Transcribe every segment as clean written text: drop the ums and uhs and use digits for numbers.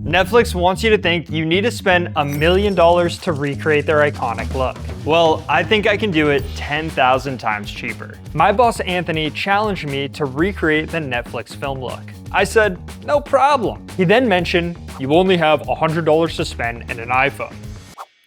Netflix wants you to think you need to spend $1 million to recreate their iconic look. Well, I think I can do it 10,000 times cheaper. My boss Anthony challenged me to recreate the Netflix film look. I said, no problem. He then mentioned, you only have $100 to spend and an iPhone.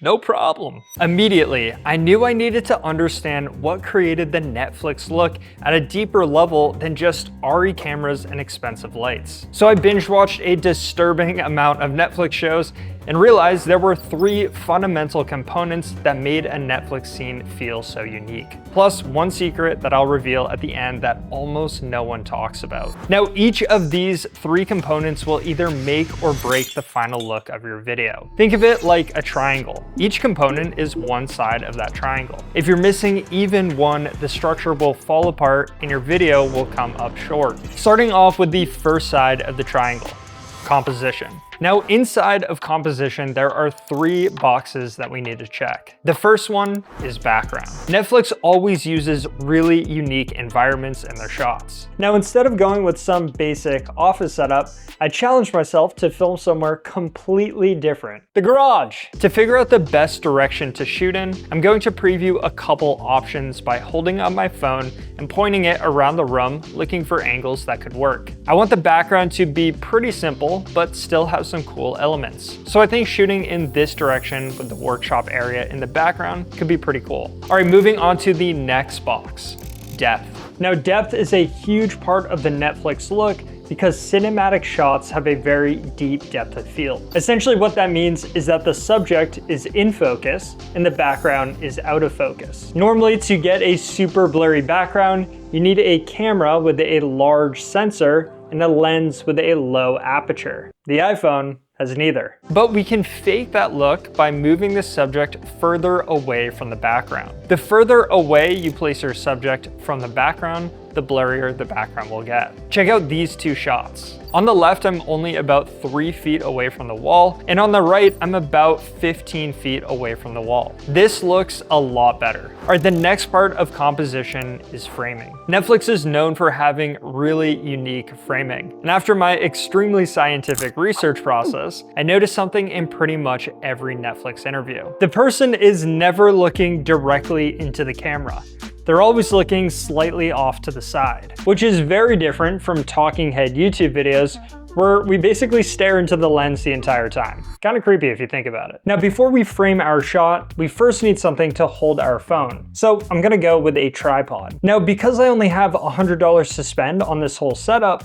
No problem. Immediately, I knew I needed to understand what created the Netflix look at a deeper level than just RE cameras and expensive lights. So I binge watched a disturbing amount of Netflix shows and realized there were 3 fundamental components that made a Netflix scene feel so unique. Plus one secret that I'll reveal at the end that almost no one talks about. Now, each of these 3 components will either make or break the final look of your video. Think of it like a triangle. Each component is one side of that triangle. If you're missing even one, the structure will fall apart and your video will come up short. Starting off with the first side of the triangle, composition. Now, inside of composition, there are 3 boxes that we need to check. The first one is background. Netflix always uses really unique environments in their shots. Now, instead of going with some basic office setup, I challenged myself to film somewhere completely different, the garage. To figure out the best direction to shoot in, I'm going to preview a couple options by holding up my phone and pointing it around the room, looking for angles that could work. I want the background to be pretty simple, but still have some cool elements. So I think shooting in this direction with the workshop area in the background could be pretty cool. All right, moving on to the next box, depth. Now, depth is a huge part of the Netflix look because cinematic shots have a very deep depth of field. Essentially what that means is that the subject is in focus and the background is out of focus. Normally, to get a super blurry background, you need a camera with a large sensor and a lens with a low aperture. The iPhone has neither. But we can fake that look by moving the subject further away from the background. The further away you place your subject from the background, the blurrier the background will get. Check out these 2 shots. On the left, I'm only about 3 feet away from the wall, and on the right, I'm about 15 feet away from the wall. This looks a lot better. All right, the next part of composition is framing. Netflix is known for having really unique framing, and after my extremely scientific research process, I noticed something in pretty much every Netflix interview. The person is never looking directly into the camera. They're always looking slightly off to the side, which is very different from talking head YouTube videos where we basically stare into the lens the entire time. Kind of creepy if you think about it. Now, before we frame our shot, we first need something to hold our phone. So I'm gonna go with a tripod. Now, because I only have $100 to spend on this whole setup,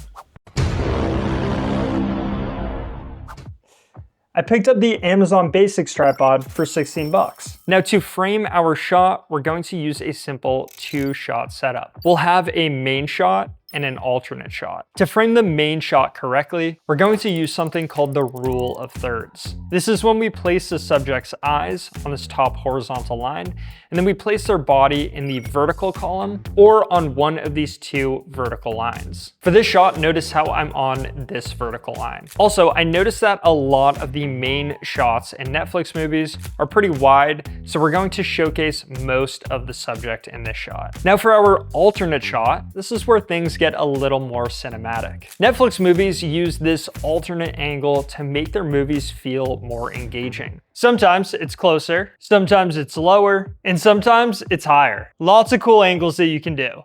I picked up the Amazon Basics tripod for 16 bucks. Now, to frame our shot, we're going to use a simple 2-shot setup. We'll have a main shot and an alternate shot. To frame the main shot correctly, we're going to use something called the rule of thirds. This is when we place the subject's eyes on this top horizontal line, and then we place their body in the vertical column or on one of these 2 vertical lines. For this shot, notice how I'm on this vertical line. Also, I noticed that a lot of the main shots in Netflix movies are pretty wide, so we're going to showcase most of the subject in this shot. Now, for our alternate shot, this is where things get a little more cinematic. Netflix movies use this alternate angle to make their movies feel more engaging. Sometimes it's closer, sometimes it's lower, and sometimes it's higher. Lots of cool angles that you can do.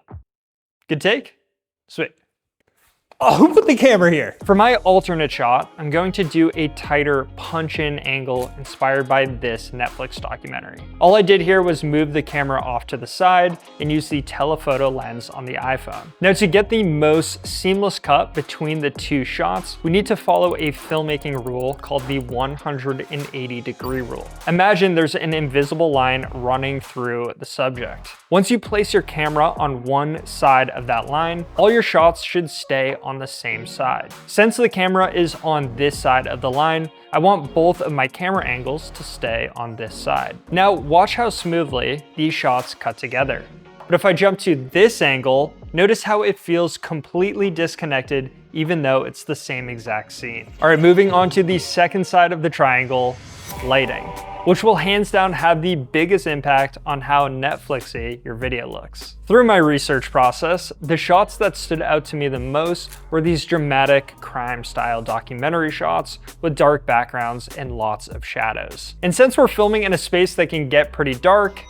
Good take? Sweet. Oh, who put the camera here? For my alternate shot, I'm going to do a tighter punch-in angle inspired by this Netflix documentary. All I did here was move the camera off to the side and use the telephoto lens on the iPhone. Now, to get the most seamless cut between the 2 shots, we need to follow a filmmaking rule called the 180-degree rule. Imagine there's an invisible line running through the subject. Once you place your camera on one side of that line, all your shots should stay on the same side. Since the camera is on this side of the line, I want both of my camera angles to stay on this side. Now, watch how smoothly these shots cut together. But if I jump to this angle, notice how it feels completely disconnected even though it's the same exact scene. All right, moving on to the second side of the triangle, lighting. which will hands down have the biggest impact on how Netflixy your video looks. Through my research process, the shots that stood out to me the most were these dramatic crime-style documentary shots with dark backgrounds and lots of shadows. And since we're filming in a space that can get pretty dark,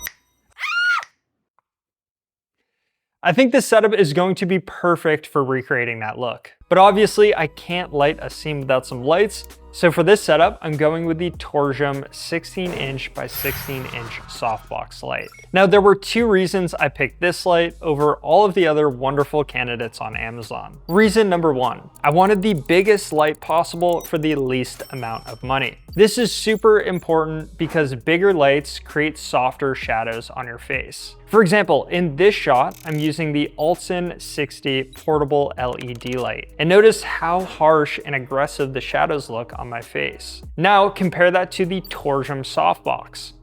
I think this setup is going to be perfect for recreating that look. But obviously I can't light a scene without some lights, so for this setup, I'm going with the Torsium 16" by 16" softbox light. Now there were two reasons I picked this light over all of the other wonderful candidates on Amazon. Reason number one, I wanted the biggest light possible for the least amount of money. This is super important because bigger lights create softer shadows on your face. For example, in this shot, I'm using the Alton 60 portable LED light. And notice how harsh and aggressive the shadows look on my face. Now compare that to the Torsium softbox.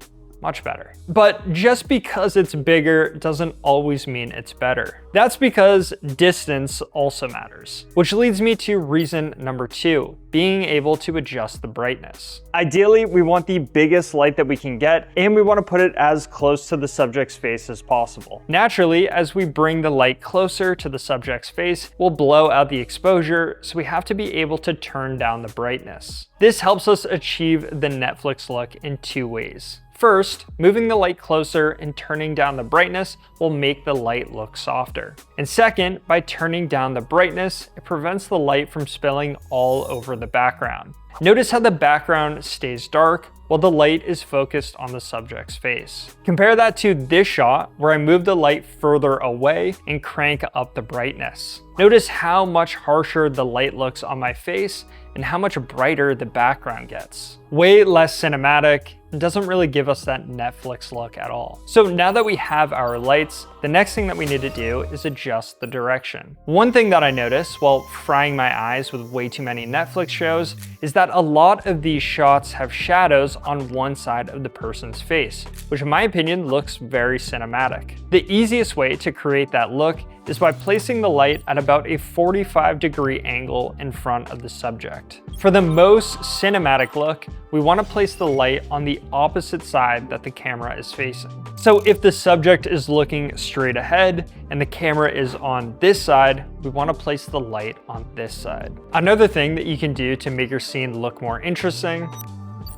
Much better. But just because it's bigger doesn't always mean it's better. That's because distance also matters. Which leads me to reason number two, being able to adjust the brightness. Ideally, we want the biggest light that we can get, and we want to put it as close to the subject's face as possible. Naturally, as we bring the light closer to the subject's face, we'll blow out the exposure, so we have to be able to turn down the brightness. This helps us achieve the Netflix look in two ways. First, moving the light closer and turning down the brightness will make the light look softer. And second, by turning down the brightness, it prevents the light from spilling all over the background. Notice how the background stays dark while the light is focused on the subject's face. Compare that to this shot where I move the light further away and crank up the brightness. Notice how much harsher the light looks on my face and how much brighter the background gets. Way less cinematic, and doesn't really give us that Netflix look at all. So now that we have our lights, the next thing that we need to do is adjust the direction. One thing that I noticed while frying my eyes with way too many Netflix shows is that a lot of these shots have shadows on one side of the person's face, which in my opinion looks very cinematic. The easiest way to create that look is by placing the light at about a 45-degree angle in front of the subject. For the most cinematic look, we want to place the light on the opposite side that the camera is facing. So if the subject is looking straight ahead and the camera is on this side, we want to place the light on this side. Another thing that you can do to make your scene look more interesting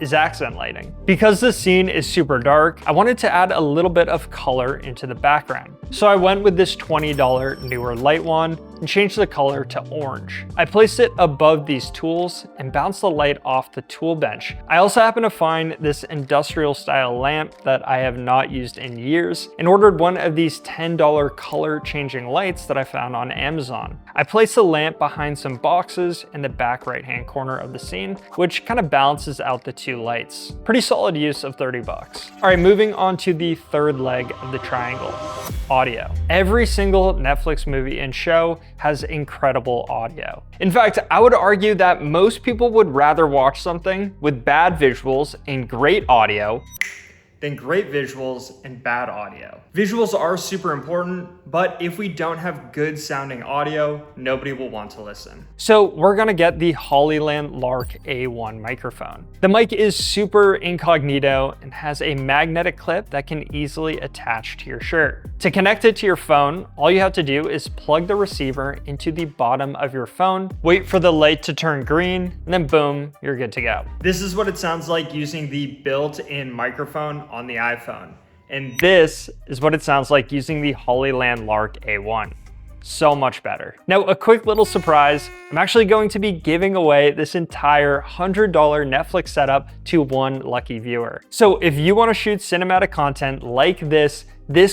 is accent lighting. Because the scene is super dark, I wanted to add a little bit of color into the background. So I went with this $20 newer light wand and changed the color to orange. I placed it above these tools and bounced the light off the tool bench. I also happened to find this industrial style lamp that I have not used in years and ordered one of these $10 color changing lights that I found on Amazon. I placed the lamp behind some boxes in the back right hand corner of the scene, which kind of balances out the two lights. Pretty solid use of 30 bucks. All right, moving on to the third leg of the triangle, audio. Every single Netflix movie and show has incredible audio. In fact, I would argue that most people would rather watch something with bad visuals and great audio than great visuals and bad audio. Visuals are super important, but if we don't have good sounding audio, nobody will want to listen. So we're gonna get the Hollyland Lark A1 microphone. The mic is super incognito and has a magnetic clip that can easily attach to your shirt. To connect it to your phone, all you have to do is plug the receiver into the bottom of your phone, wait for the light to turn green, and then boom, you're good to go. This is what it sounds like using the built-in microphone on the iPhone. And this is what it sounds like using the Hollyland Lark A1. So much better. Now, a quick little surprise, I'm actually going to be giving away this entire $100 Netflix setup to one lucky viewer. So if you want to shoot cinematic content like this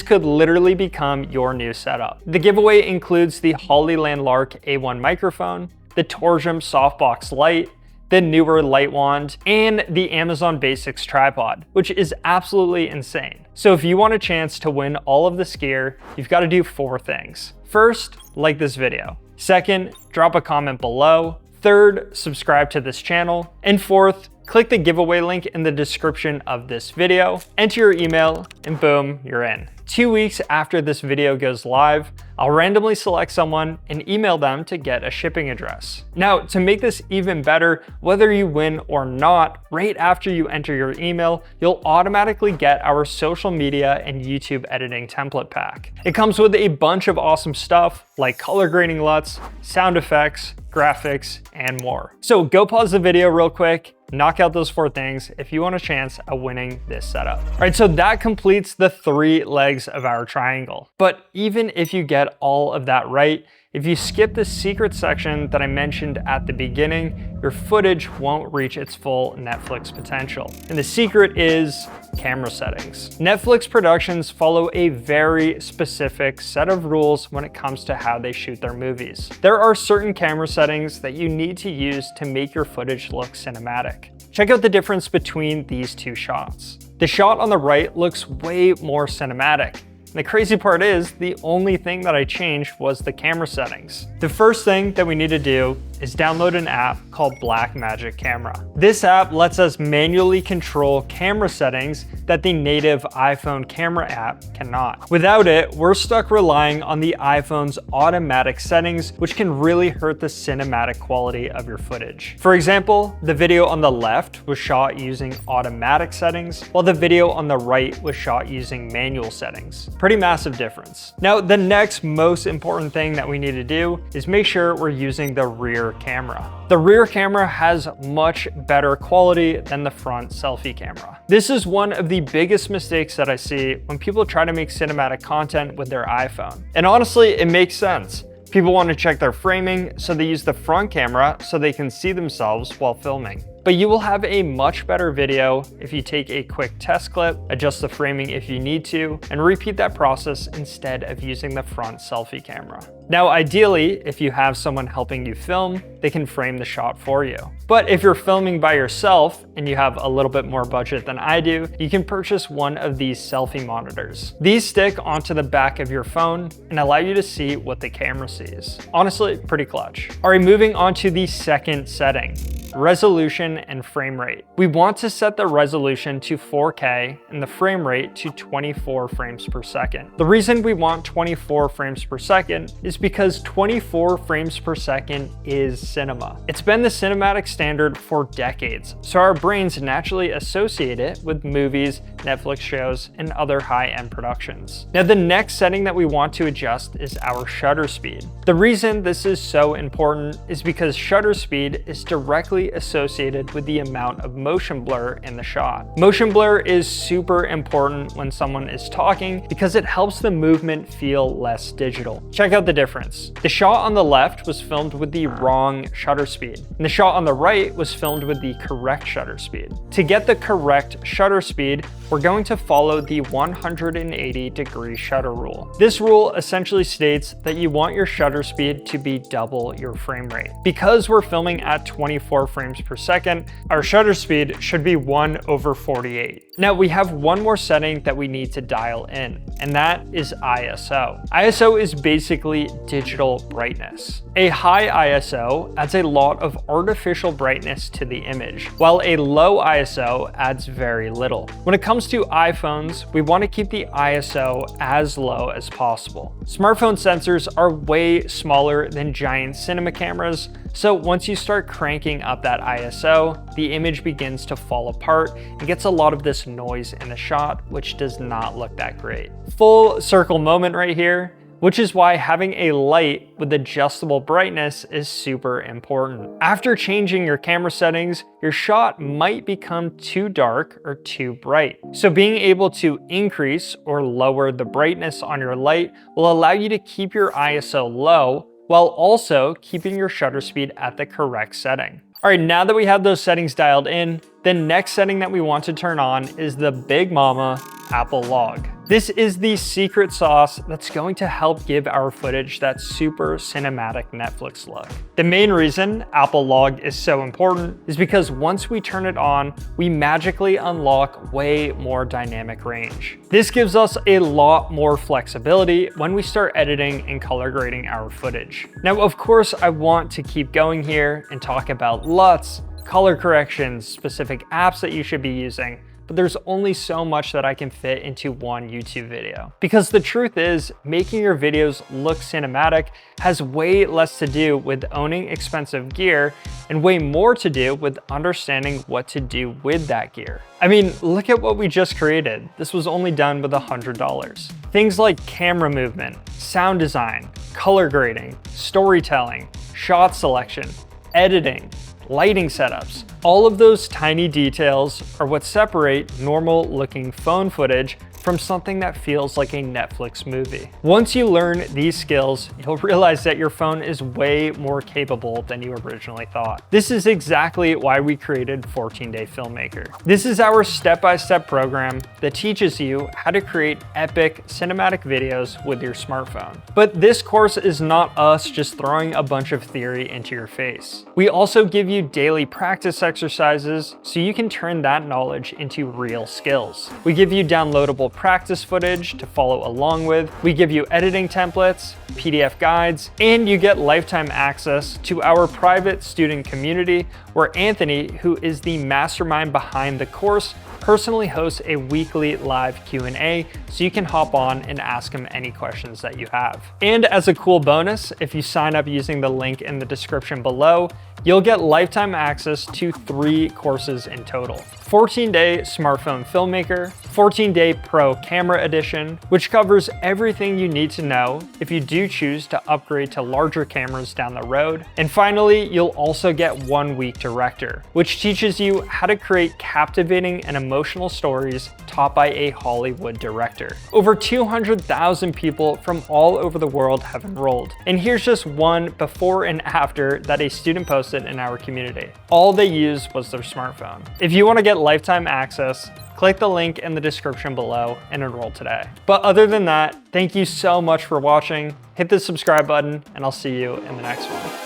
could literally become your new setup. The giveaway includes the Hollyland Lark A1 microphone, the Torsium softbox light, the newer light wand, and the Amazon Basics tripod, which is absolutely insane. So if you want a chance to win all of this gear, you've got to do 4 things. First, like this video. Second, drop a comment below. Third, subscribe to this channel. And fourth, Click the giveaway link in the description of this video, enter your email, and boom, you're in. 2 weeks after this video goes live, I'll randomly select someone and email them to get a shipping address. Now, to make this even better, whether you win or not, right after you enter your email, you'll automatically get our social media and YouTube editing template pack. It comes with a bunch of awesome stuff like color grading LUTs, sound effects, graphics, and more. So go pause the video real quick, knock out those 4 things if you want a chance at winning this setup. All right, so that completes the 3 legs of our triangle. But even if you get all of that right, if you skip the secret section that I mentioned at the beginning, your footage won't reach its full Netflix potential. And the secret is camera settings. Netflix productions follow a very specific set of rules when it comes to how they shoot their movies. There are certain camera settings that you need to use to make your footage look cinematic. Check out the difference between these 2 shots. The shot on the right looks way more cinematic. The crazy part is, the only thing that I changed was the camera settings. The first thing that we need to do is download an app called Blackmagic Camera. This app lets us manually control camera settings that the native iPhone camera app cannot. Without it, we're stuck relying on the iPhone's automatic settings, which can really hurt the cinematic quality of your footage. For example, the video on the left was shot using automatic settings, while the video on the right was shot using manual settings. Pretty massive difference. Now, the next most important thing that we need to do is make sure we're using the rear camera. The rear camera has much better quality than the front selfie camera. This is one of the biggest mistakes that I see when people try to make cinematic content with their iPhone. And honestly, it makes sense. People want to check their framing, so they use the front camera so they can see themselves while filming. But you will have a much better video if you take a quick test clip, adjust the framing if you need to, and repeat that process instead of using the front selfie camera. Now, ideally, if you have someone helping you film, they can frame the shot for you. But if you're filming by yourself and you have a little bit more budget than I do, you can purchase one of these selfie monitors. These stick onto the back of your phone and allow you to see what the camera sees. Honestly, pretty clutch. All right, moving on to the second setting. Resolution and frame rate. We want to set the resolution to 4K and the frame rate to 24 frames per second. The reason we want 24 frames per second is because 24 frames per second is cinema. It's been the cinematic standard for decades, so our brains naturally associate it with movies, Netflix shows, and other high-end productions. Now, the next setting that we want to adjust is our shutter speed. The reason this is so important is because shutter speed is directly associated with the amount of motion blur in the shot. Motion blur is super important when someone is talking because it helps the movement feel less digital. Check out the difference. The shot on the left was filmed with the wrong shutter speed, and the shot on the right was filmed with the correct shutter speed. To get the correct shutter speed, we're going to follow the 180-degree shutter rule. This rule essentially states that you want your shutter speed to be double your frame rate. Because we're filming at 24 frames per second, our shutter speed should be 1/48. Now, we have one more setting that we need to dial in, and that is ISO. ISO is basically digital brightness. A high ISO adds a lot of artificial brightness to the image, while a low ISO adds very little. When it comes to iPhones, we want to keep the ISO as low as possible. Smartphone sensors are way smaller than giant cinema cameras, so once you start cranking up that ISO, the image begins to fall apart and gets a lot of this noise in the shot, which does not look that great. Full circle moment right here, which is why having a light with adjustable brightness is super important. After changing your camera settings, your shot might become too dark or too bright. So being able to increase or lower the brightness on your light will allow you to keep your ISO low while also keeping your shutter speed at the correct setting. All right, now that we have those settings dialed in, the next setting that we want to turn on is the Big Mama Apple Log. This is the secret sauce that's going to help give our footage that super cinematic Netflix look. The main reason Apple Log is so important is because once we turn it on, we magically unlock way more dynamic range. This gives us a lot more flexibility when we start editing and color grading our footage. Now, of course, I want to keep going here and talk about LUTs, color corrections, specific apps that you should be using, but there's only so much that I can fit into one YouTube video. Because the truth is, making your videos look cinematic has way less to do with owning expensive gear and way more to do with understanding what to do with that gear. I mean, look at what we just created. This was only done with $100. Things like camera movement, sound design, color grading, storytelling, shot selection, editing, lighting setups. All of those tiny details are what separate normal looking phone footage from something that feels like a Netflix movie. Once you learn these skills, you'll realize that your phone is way more capable than you originally thought. This is exactly why we created 14-Day Filmmaker. This is our step-by-step program that teaches you how to create epic cinematic videos with your smartphone. But this course is not us just throwing a bunch of theory into your face. We also give you daily practice exercises so you can turn that knowledge into real skills. We give you downloadable practice footage to follow along with. We give you editing templates, PDF guides, and you get lifetime access to our private student community where Anthony, who is the mastermind behind the course, personally hosts a weekly live Q&A so you can hop on and ask him any questions that you have. And as a cool bonus, if you sign up using the link in the description below, you'll get lifetime access to 3 courses in total. 14-Day Smartphone Filmmaker, 14-Day Pro Camera Edition, which covers everything you need to know if you do choose to upgrade to larger cameras down the road. And finally, you'll also get 1 Week Director, which teaches you how to create captivating and emotional stories taught by a Hollywood director. Over 200,000 people from all over the world have enrolled. And here's just one before and after that a student posted in our community. All they used was their smartphone. If you want to get lifetime access, click the link in the description below and enroll today. But other than that, thank you so much for watching. Hit the subscribe button and I'll see you in the next one.